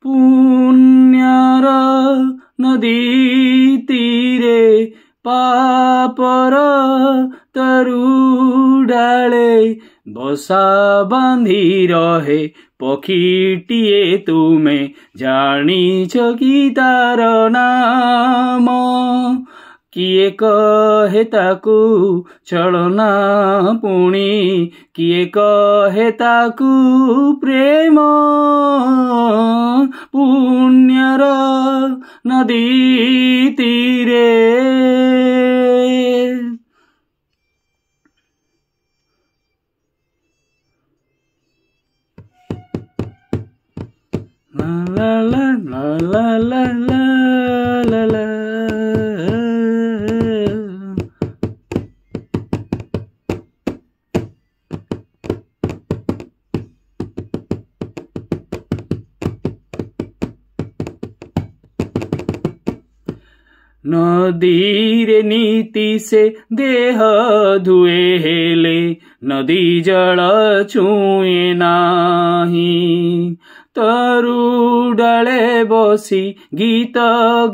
पुण्यर नदी तीरे पापर तरु डाले बसा बांधी रहे पक्षीटिए तुमे जानिछ कि तार नाम किए कहे ताकू छलना पुणी किए कहे ताकू प्रेम पुण्यर नदी तीरे ला ला ला ला ला ला ला ला नदी रे नीति से देह धुए हेले नदी जल छुए नाही तरु डाले बसी गीत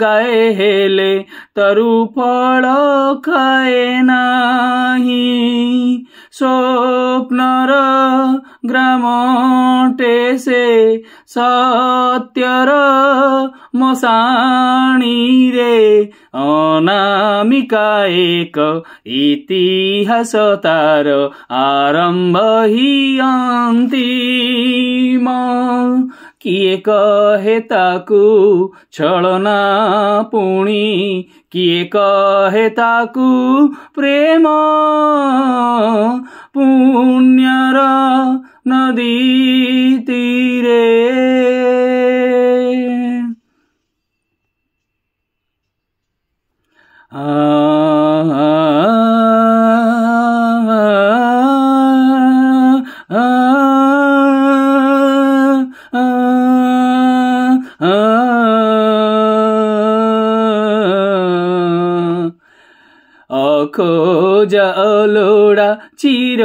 गाए हेले तरु फल खाए नाही स्वप्नर ग्रामटे से सत्यर मसाणी रे अनामिका एक इतिहास तार आरंभ ही अंतिम किए कहे ताकू छलना पुणी किए कहे ताकू प्रेम पुण्यर नदी तीरे खोजा अलोड़ा चिर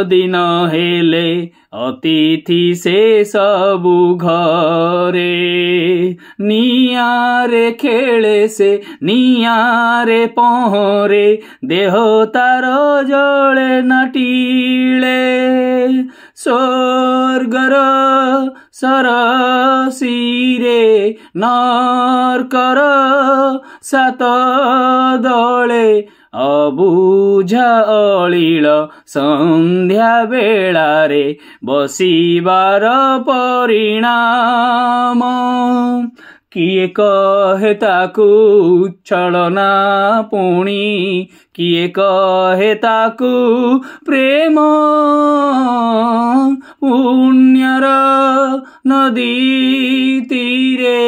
दिन हेले अतिथि से सबु घरे नियारे खेले से नियारे पहरे देह तार जले नाटिले स्वर्गर सरसीरे नरकर सात दले अबुझा अलिल संध्या बेलारे बसिबार परिणाम किए कहे ताकू छलना पुणी किए कहे ताकू प्रेम पुण्यर नदी तीरे।